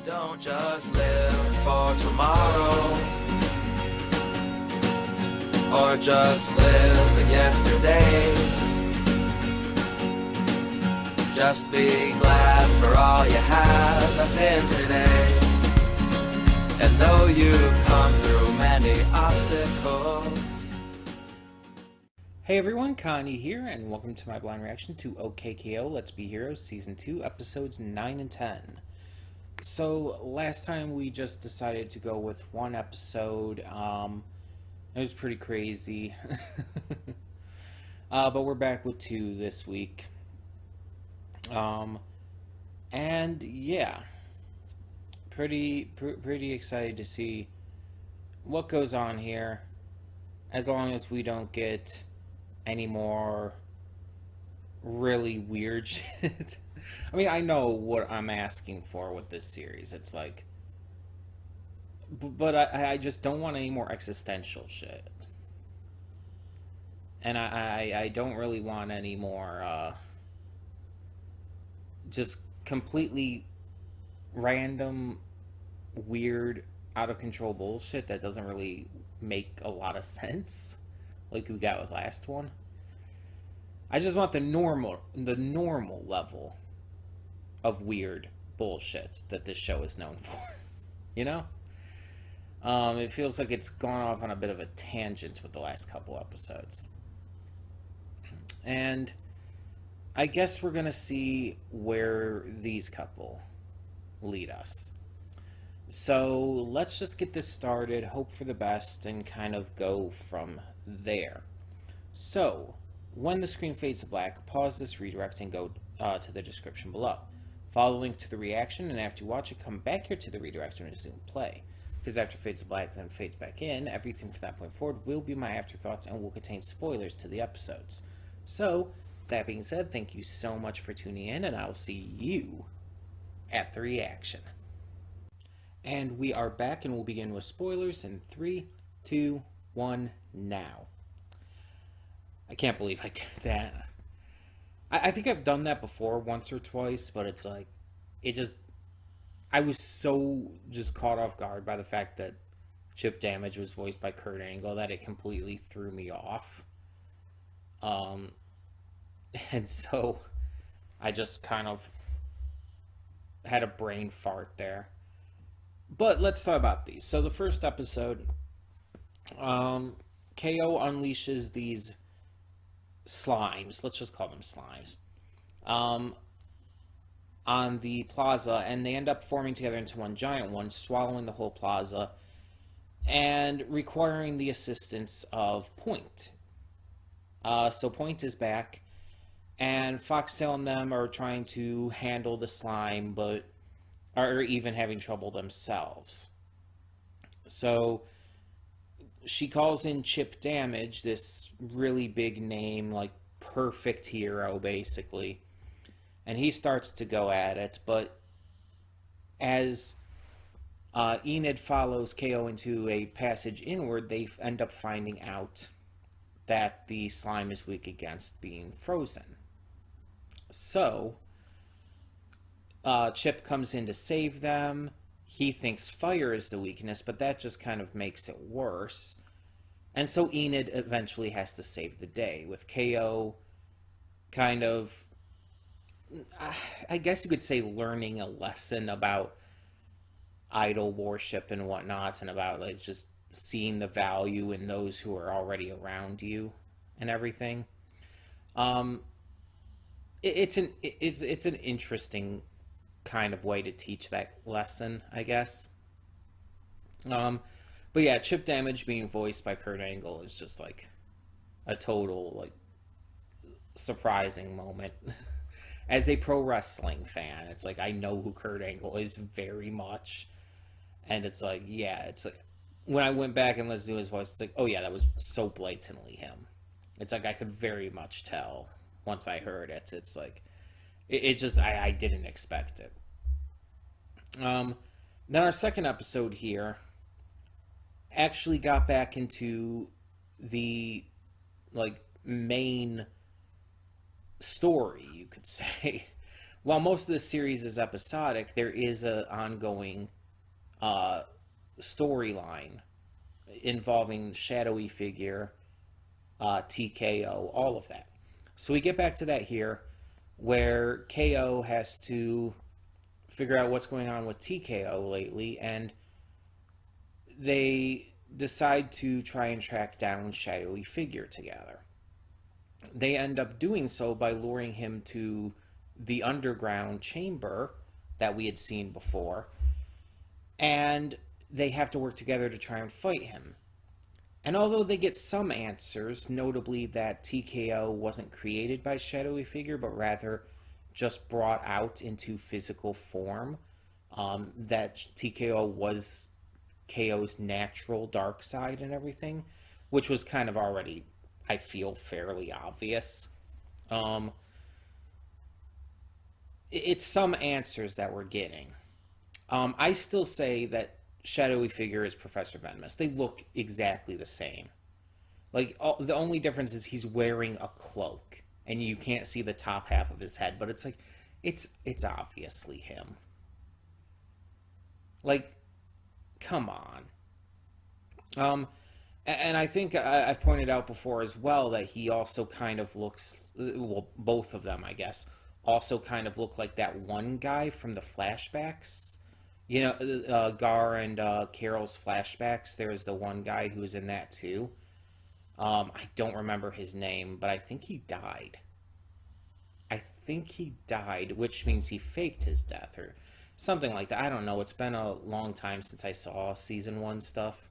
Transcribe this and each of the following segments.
Don't just live for tomorrow, or just live in yesterday. Just be glad for all you have that's in today. And though you've come through many obstacles. Hey everyone, Connie here, and welcome to my blind reaction to OKKO Let's Be Heroes Season 2, Episodes 9 and 10. So, last time we just decided to go with one episode. It was pretty crazy. But we're back with 2 this week. And yeah, pretty excited to see what goes on here, as long as we don't get any more really weird shit. I mean, I know what I'm asking for with this series. It's like, but I just don't want any more existential shit. And I don't really want any more, just completely random, weird, out of control bullshit that doesn't really make a lot of sense, like we got with last one. I just want the normal level of weird bullshit that this show is known for. You know? It feels like it's gone off on a bit of a tangent with the last couple episodes. And I guess we're gonna see where these couple lead us. So let's just get this started, hope for the best, and kind of go from there. So, when the screen fades to black, pause this redirect and go to the description below. Follow the link to the reaction, and after you watch it, come back here to the redirect and resume play. Because after it fades to black, then fades back in, everything from that point forward will be my afterthoughts and will contain spoilers to the episodes. So, that being said, thank you so much for tuning in, and I'll see you at the reaction. And we are back, and we'll begin with spoilers in 3, 2, 1, now. I can't believe I did that. I think I've done that before once or twice, but it's like, I was so just caught off guard by the fact that Chip Damage was voiced by Kurt Angle that it completely threw me off. And so I just kind of had a brain fart there. But let's talk about these. So the first episode, KO unleashes these slimes, let's just call them slimes, on the plaza, and they end up forming together into one giant one, swallowing the whole plaza, and requiring the assistance of Point. So Point is back, and Foxtail and them are trying to handle the slime, but are even having trouble themselves. So she calls in Chip Damage, this really big name, like perfect hero, basically. And he starts to go at it, but as Enid follows KO into a passage inward, they end up finding out that the slime is weak against being frozen. So Chip comes in to save them. He thinks fire is the weakness, but that just kind of makes it worse. And so Enid eventually has to save the day, with KO kind of, I guess you could say, learning a lesson about idol worship and whatnot, and about like just seeing the value in those who are already around you and everything. It's an interesting kind of way to teach that lesson, I guess. But yeah, Chip Damage being voiced by Kurt Angle is just like a total like surprising moment. As a pro wrestling fan, it's like I know who Kurt Angle is very much, and it's like, yeah, it's like when I went back and listened to his voice, it's like, oh yeah, that was so blatantly him. It's like I could very much tell once I heard it. It's like it just I didn't expect it. Then our second episode here actually got back into the like main story, you could say, while most of the series is episodic, there is a ongoing storyline involving shadowy figure, TKO, all of that. So we get back to that here, where KO has to figure out what's going on with TKO lately, and they decide to try and track down shadowy figure together. They end up doing so by luring him to the underground chamber that we had seen before, and they have to work together to try and fight him. And although they get some answers, notably that TKO wasn't created by shadowy figure, but rather just brought out into physical form, that TKO was KO's natural dark side and everything, which was kind of already, I feel, fairly obvious. It's some answers that we're getting. I still say that shadowy figure is Professor Venomous. They look exactly the same. Like, the only difference is he's wearing a cloak, and you can't see the top half of his head, but it's like, it's obviously him. Like, come on. And I think I've pointed out before as well that he also kind of looks, well, both of them, I guess, also kind of look like that one guy from the flashbacks. You know, Gar and Carol's flashbacks, there's the one guy who was in that too. I don't remember his name, but I think he died. Which means he faked his death or something like that. I don't know. It's been a long time since I saw season 1 stuff.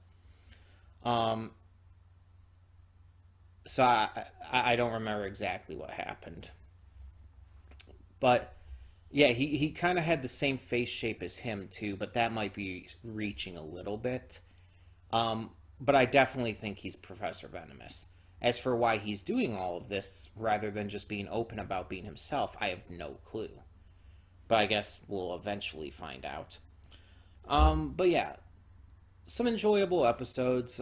So I don't remember exactly what happened. But yeah, he kind of had the same face shape as him too, but that might be reaching a little bit. But I definitely think he's Professor Venomous. As for why he's doing all of this, rather than just being open about being himself, I have no clue. But I guess we'll eventually find out. But yeah, some enjoyable episodes.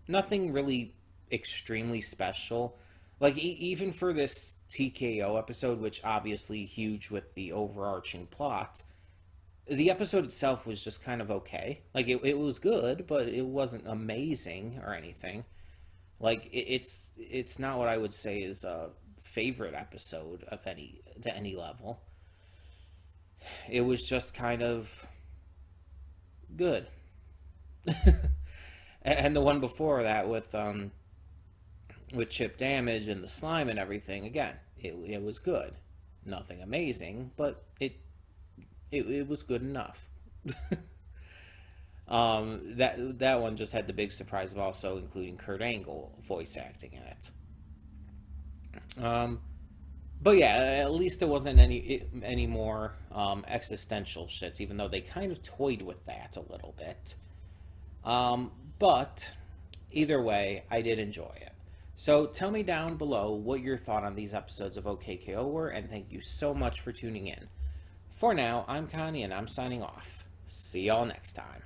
Nothing really extremely special. Like, even for this TKO episode, which obviously huge with the overarching plot, the episode itself was just kind of okay. Like, it was good, but it wasn't amazing or anything. Like, it's not what I would say is a favorite episode of to any level. It was just kind of good. And the one before that with chip damage and the slime and everything, again, it was good. Nothing amazing, but it was good enough. That one just had the big surprise of also including Kurt Angle voice acting in it. But yeah, at least there wasn't any more existential shits, even though they kind of toyed with that a little bit. But either way, I did enjoy it. So tell me down below what your thought on these episodes of OKKO were, and thank you so much for tuning in. For now, I'm Connie, and I'm signing off. See y'all next time.